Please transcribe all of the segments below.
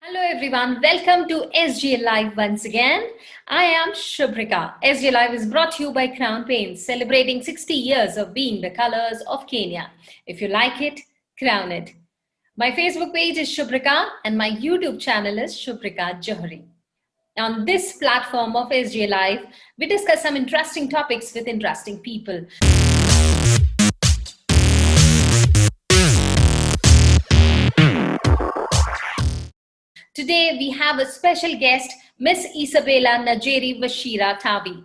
Hello everyone, welcome to SG Live once again. I am Shubhrika. SG Live is brought to you by Crown Paints, celebrating 60 years of being the colors of Kenya. If you like it, crown it. My Facebook page is Shubhrika and my YouTube channel is Shubhrika Johary. On this platform of SG Live, we discuss some interesting topics with interesting people. Today, we have a special guest, Miss Isabella Njeri Wachira-Towey.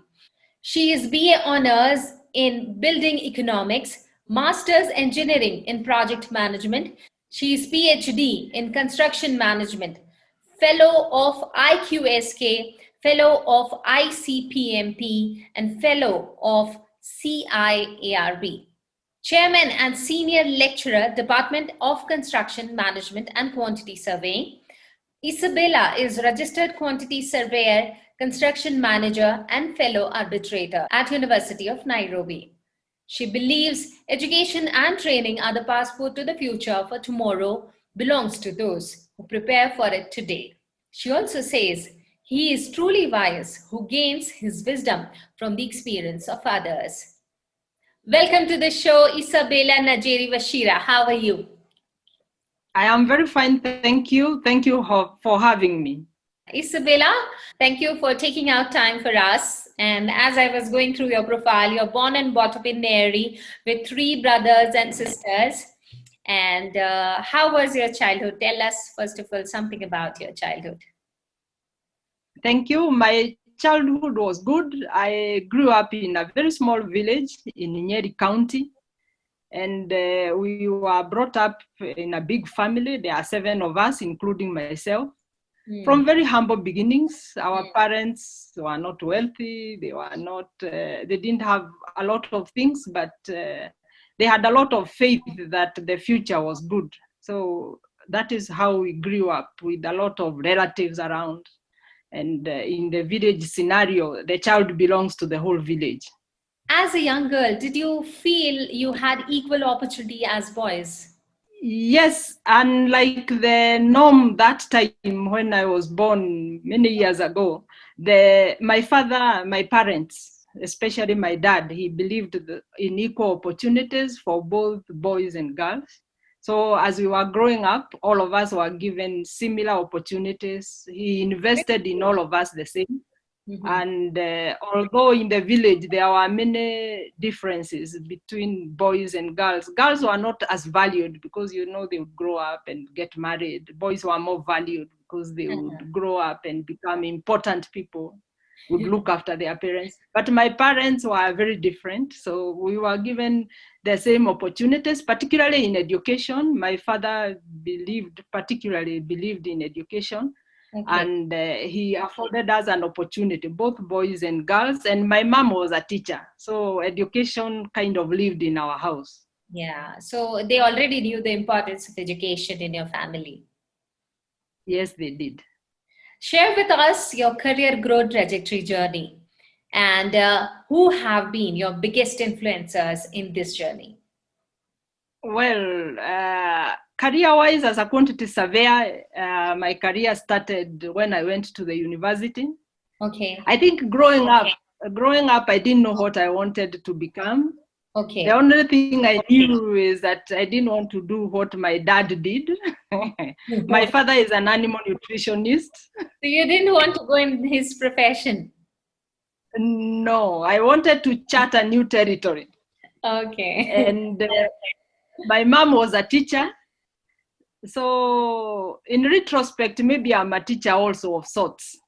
She is BA Honours in Building Economics, Master's Engineering in Project Management. She is PhD in Construction Management, Fellow of FIQSK, Fellow of FCIArb, and Fellow of FCIArb. Chairman and Senior Lecturer, Department of Construction Management and Quantity Surveying. Isabella is Registered Quantity Surveyor, Construction Manager, and Fellow Arbitrator at University of Nairobi. She believes education and training are the passport to the future, for tomorrow belongs to those who prepare for it today. She also says he is truly wise who gains his wisdom from the experience of others. Welcome to the show, Isabella Njeri Wachira. How are you? I am very fine, thank you. Thank you for having me. Isabella, thank you for taking out time for us. And as I was going through your profile, you're born and brought up in Nairobi with 3 brothers and sisters. And how was your childhood? Tell us, first of all, something about your childhood. Thank you. My childhood was good. I grew up in a very small village in Nyeri County. And we were brought up in a big family. There are 7 of us, including myself. From very humble beginnings. Our parents were not wealthy. They didn't have a lot of things, but they had a lot of faith that the future was good. So that is how we grew up, with a lot of relatives around. And in the village scenario, the child belongs to the whole village. As a young girl, did you feel you had equal opportunity as boys? Yes, unlike the norm that time when I was born many years ago, my parents, especially my dad, he believed in equal opportunities for both boys and girls. So as we were growing up, all of us were given similar opportunities. He invested in all of us the same. And although in the village there were many differences between boys and girls, girls were not as valued because they would grow up and get married. Boys were more valued because they would grow up and become important people, would look after their parents. But my parents were very different, so we were given the same opportunities, particularly in education. My father particularly believed in education. Okay. And he afforded us an opportunity, both boys and girls. And my mom was a teacher, so education kind of lived in our house. Yeah, so they already knew the importance of education in your family. Yes, they did. Share with us your career growth trajectory journey and who have been your biggest influencers in this journey? Well, career-wise, as a quantity surveyor, my career started when I went to the university. Okay. I think growing up, I didn't know what I wanted to become. Okay. The only thing I knew is that I didn't want to do what my dad did. My father is an animal nutritionist. So you didn't want to go in his profession? No, I wanted to chart a new territory. Okay. And my mom was a teacher. So in retrospect, maybe I'm a teacher also of sorts.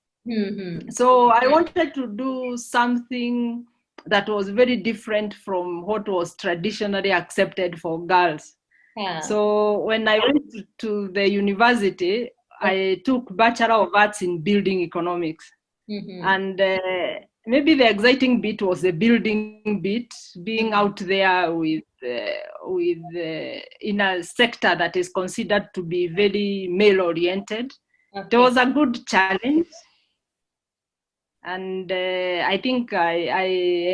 So I wanted to do something that was very different from what was traditionally accepted for girls. Yeah. So when I went to the university, I took Bachelor of Arts in Building Economics. And maybe the exciting bit was the building bit, being out there in a sector that is considered to be very male-oriented. Okay. It was a good challenge. And I think I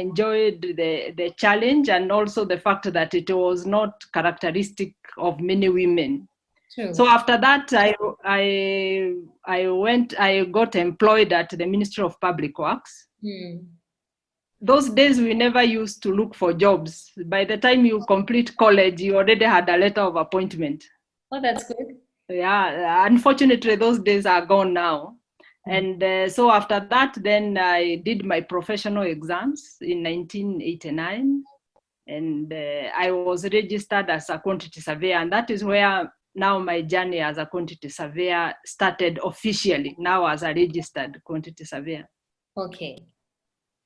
enjoyed the challenge, and also the fact that it was not characteristic of many women. True. So after that, I got employed at the Ministry of Public Works. Those days we never used to look for jobs. By the time you complete college, you already had a letter of appointment. Oh, that's good. Yeah, unfortunately, those days are gone now. And so after that, then I did my professional exams in 1989. And I was registered as a quantity surveyor. And that is where now my journey as a quantity surveyor started officially, now as a registered quantity surveyor. Okay.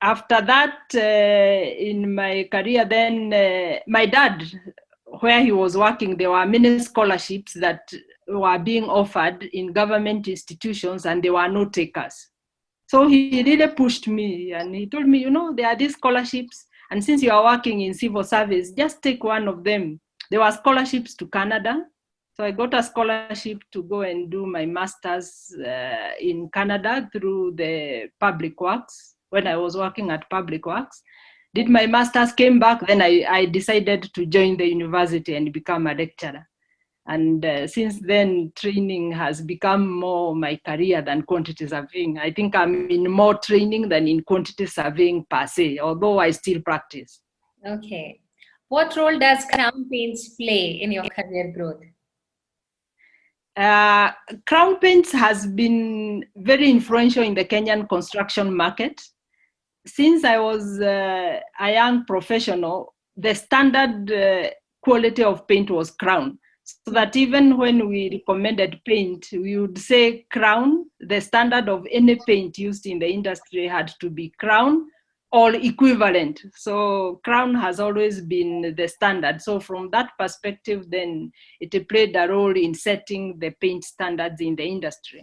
After that, in my career, then my dad, where he was working, there were many scholarships that were being offered in government institutions, and there were no takers. So he really pushed me, and he told me, you know, there are these scholarships, and since you are working in civil service, just take one of them. There were scholarships to Canada. So I got a scholarship to go and do my master's in Canada through the Public Works, when I was working at Public Works. Did my master's, came back, then I decided to join the university and become a lecturer. And since then, training has become more my career than quantity surveying. I think I'm in more training than in quantity surveying per se, although I still practice. Okay. What role does Crown Paints play in your career growth? Crown Paints has been very influential in the Kenyan construction market. Since I was a young professional, the standard quality of paint was Crown. So that even when we recommended paint, we would say Crown. The standard of any paint used in the industry had to be Crown or equivalent. So Crown has always been the standard. So from that perspective, then it played a role in setting the paint standards in the industry.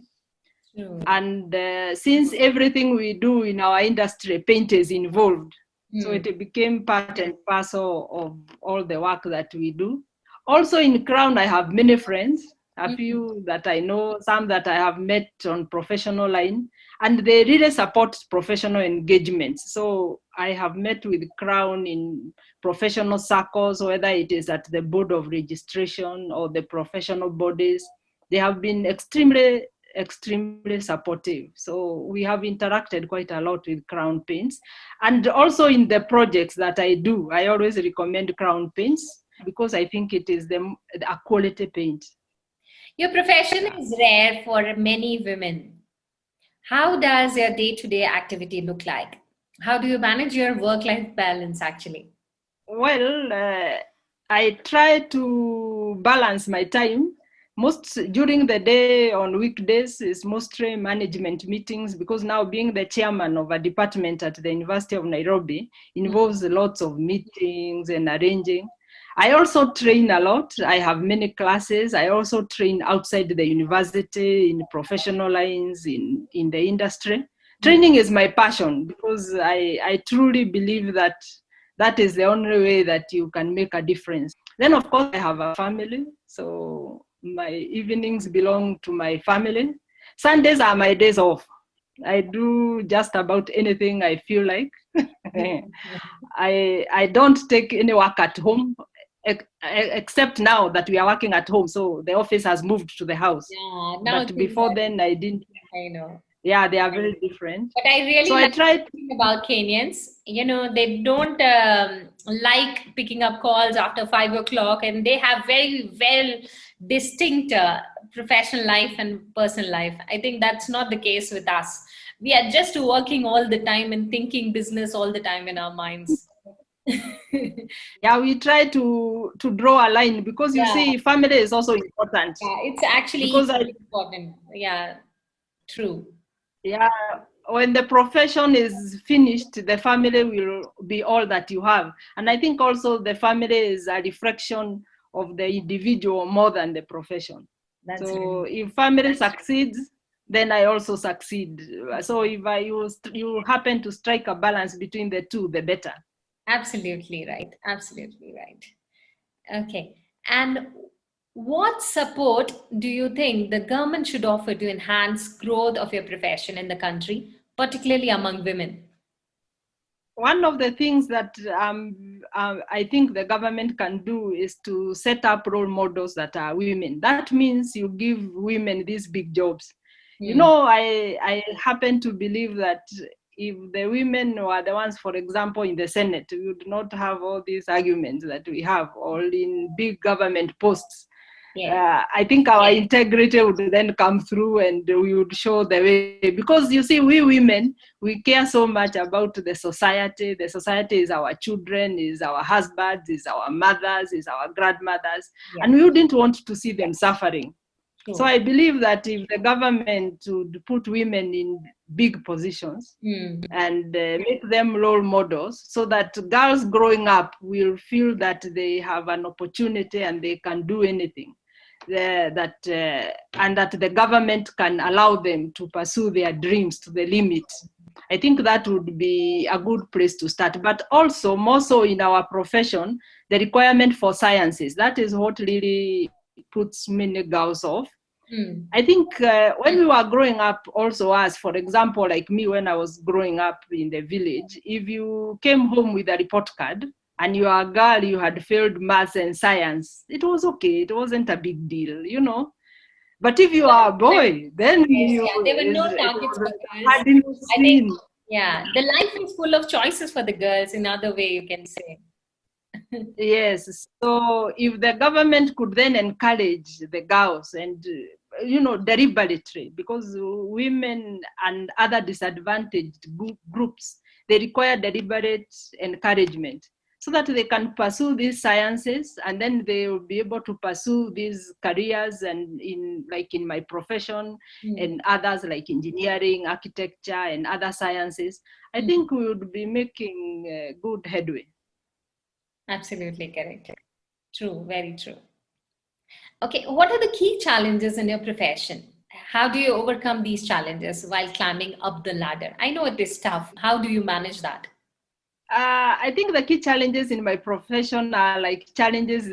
And since everything we do in our industry, paint is involved. So it became part and parcel of all the work that we do. Also in Crown, I have many friends, a few that I know, some that I have met on professional line, and they really support professional engagements. So I have met with Crown in professional circles, whether it is at the board of registration or the professional bodies. They have been extremely supportive. So we have interacted quite a lot with Crown Paints. And also in the projects that I do, I always recommend Crown Paints because I think it is a quality paint. Your profession is rare for many women. How does your day-to-day activity look like? How do you manage your work-life balance actually? Well, I try to balance my time. Most during the day on weekdays is mostly management meetings, because now being the chairman of a department at the University of Nairobi involves lots of meetings and arranging. I also train a lot. I have many classes. I also train outside the university in professional lines, in the industry. Training is my passion because I truly believe that is the only way that you can make a difference. Then, of course, I have a family. So my evenings belong to my family. Sundays are my days off. I do just about anything I feel like. I don't take any work at home, except now that we are working at home. So the office has moved to the house. Yeah, now but before then, I didn't. I know. Yeah, they are very different. But I really like about Kenyans. You know, they don't like picking up calls after 5 o'clock, and they have very well distinct professional life and personal life. I think that's not the case with us. We are just working all the time and thinking business all the time in our minds. Yeah, we try to draw a line because you see, family is also important. Yeah, it's actually important. Yeah, true. Yeah, when the profession is finished, the family will be all that you have. And I think also the family is a reflection of the individual more than the profession. So if family succeeds, then I also succeed. So if you happen to strike a balance between the two, the better. Absolutely right. Absolutely right. Okay. And what support do you think the government should offer to enhance growth of your profession in the country, particularly among women? one of the things that I think the government can do is to set up role models that are women. That means you give women these big jobs. You know, I happen to believe that if the women were the ones, for example, in the Senate, we would not have all these arguments that we have, all in big government posts. Yeah. I think our integrity would then come through and we would show the way. Because you see, we women, we care so much about the society. The society is our children, is our husbands, is our mothers, is our grandmothers. Yeah. And we wouldn't want to see them suffering. Sure. So I believe that if the government would put women in big positions and make them role models, so that girls growing up will feel that they have an opportunity and they can do anything, and that the government can allow them to pursue their dreams to the limit. I think that would be a good place to start. But also, more so in our profession, the requirement for sciences, that is what really puts many girls off. I think when we were growing up, also as, for example, like me, when I was growing up in the village, if you came home with a report card and you are a girl, you had failed maths and science, it was okay. It wasn't a big deal, you know. But if you are a boy, then there were no targets for girls. I think, the life is full of choices for the girls, in other way you can say. Yes, so if the government could then encourage the girls and, deliberately, because women and other disadvantaged groups, they require deliberate encouragement so that they can pursue these sciences, and then they will be able to pursue these careers, and in my profession and others like engineering, architecture, and other sciences. I think we would be making good headway. Absolutely correct. True, very true. Okay, what are the key challenges in your profession? How do you overcome these challenges while climbing up the ladder? I know it is tough. How do you manage that? I think the key challenges in my profession are like challenges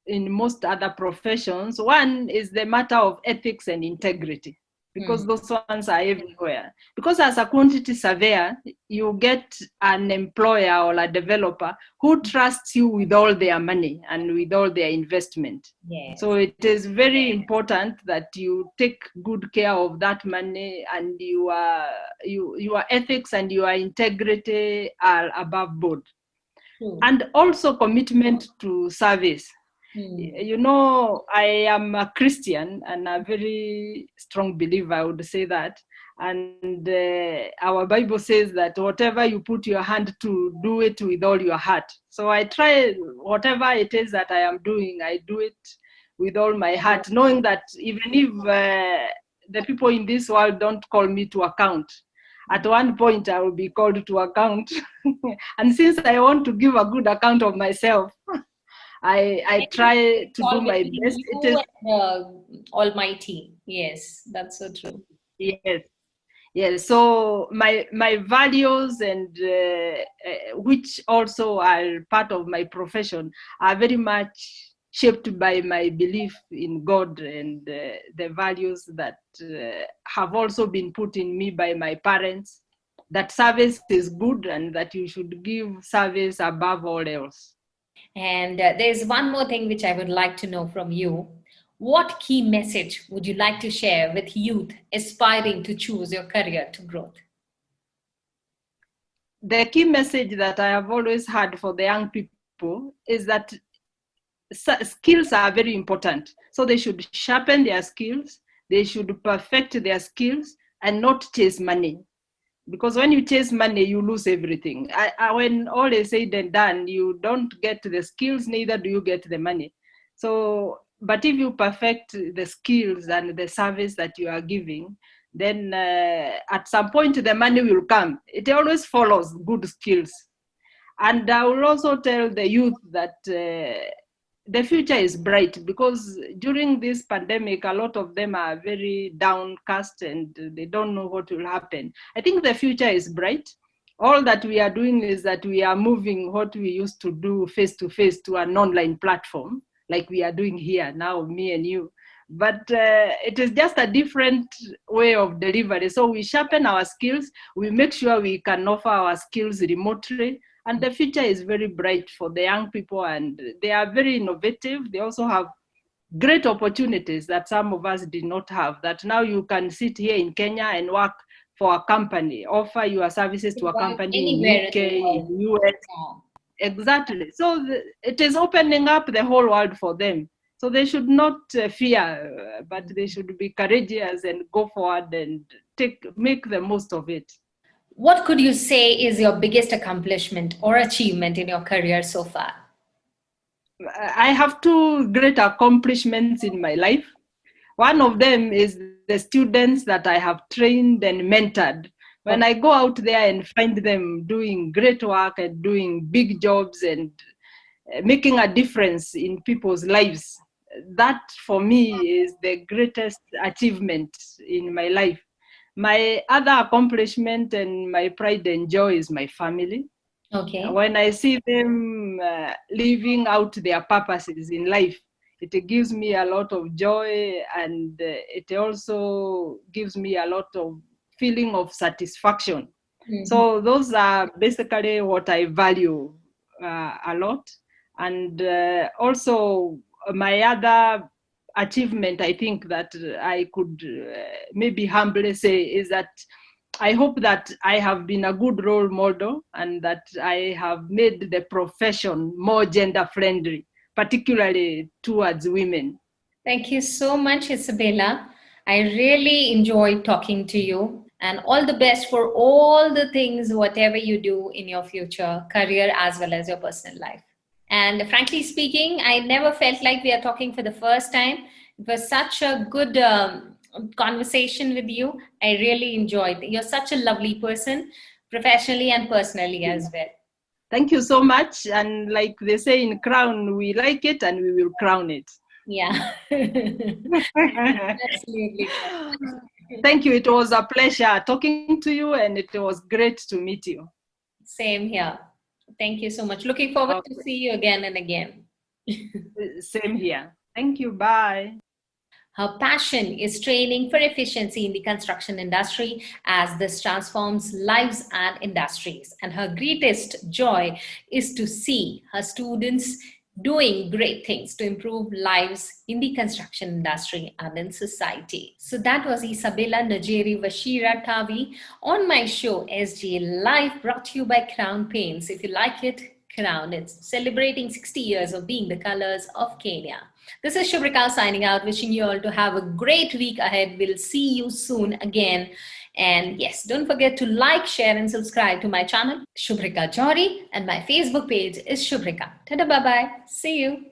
in most other professions. One is the matter of ethics and integrity, because those ones are everywhere. Because as a quantity surveyor, you get an employer or a developer who trusts you with all their money and with all their investment. Yes. So it is very important that you take good care of that money, and your ethics and your integrity are above board. And also commitment to service. You know, I am a Christian and a very strong believer, I would say that. And our Bible says that whatever you put your hand to, do it with all your heart. So I try, whatever it is that I am doing, I do it with all my heart, knowing that even if the people in this world don't call me to account, at one point I will be called to account. And since I want to give a good account of myself, I try to do my best. It is Almighty. Yes, that's so true. Yes. So my values, and which also are part of my profession, are very much shaped by my belief in God and the values that have also been put in me by my parents. That service is good and that you should give service above all else. And there's one more thing which I would like to know from you. What key message would you like to share with youth aspiring to choose your career to growth? The key message that I have always had for the young people is that skills are very important. So they should sharpen their skills, they should perfect their skills, and not chase money. Because when you chase money, you lose everything. When all is said and done, you don't get the skills, neither do you get the money. So, but if you perfect the skills and the service that you are giving, then at some point the money will come. It always follows good skills. And I will also tell the youth that the future is bright, because during this pandemic, a lot of them are very downcast and they don't know what will happen. I think the future is bright. All that we are doing is that we are moving what we used to do face-to-face to an online platform, like we are doing here now, me and you. but it is just a different way of delivery. So we sharpen our skills, we make sure we can offer our skills remotely, and the future is very bright for the young people, and they are very innovative. They also have great opportunities that some of us did not have, that now you can sit here in Kenya and work for a company, offer your services to a company in Anywhere UK, in the world. in US. Exactly. So it is opening up the whole world for them. So they should not fear, but they should be courageous and go forward and make the most of it. What could you say is your biggest accomplishment or achievement in your career so far? I have two great accomplishments in my life. One of them is the students that I have trained and mentored. When I go out there and find them doing great work and doing big jobs and making a difference in people's lives, that for me is the greatest achievement in my life. My other accomplishment and my pride and joy is my family. Okay. When I see them living out their purposes in life, it gives me a lot of joy, and it also gives me a lot of feeling of satisfaction. Mm-hmm. So those are basically what I value a lot. And also my other achievement, I think that I could maybe humbly say, is that I hope that I have been a good role model and that I have made the profession more gender friendly, particularly towards women. Thank you so much, Isabella. I really enjoyed talking to you, and all the best for all the things, whatever you do in your future career as well as your personal life. And frankly speaking, I never felt like we are talking for the first time. It was such a good conversation with you. I really enjoyed it. You're such a lovely person, professionally and personally as well. Thank you so much. And like they say in Crown, we like it and we will crown it. Yeah. Absolutely. Thank you. It was a pleasure talking to you, and it was great to meet you. Same here. Thank you so much. Looking forward to see you again and again. Same here. Thank you. Bye. Her passion is training for efficiency in the construction industry, as this transforms lives and industries. And her greatest joy is to see her students doing great things to improve lives in the construction industry and in society. So that was Isabella Njeri Wachira-Towey on my show SG Live, brought to you by Crown Paints. If you like it, Crown. It's celebrating 60 years of being the colors of Kenya. This is Shubhrika signing out, wishing you all to have a great week ahead. We'll see you soon again. And yes, don't forget to like, share, and subscribe to my channel, Shubhrika Johary, and my Facebook page is Shubhrika. Tada, bye-bye. See you.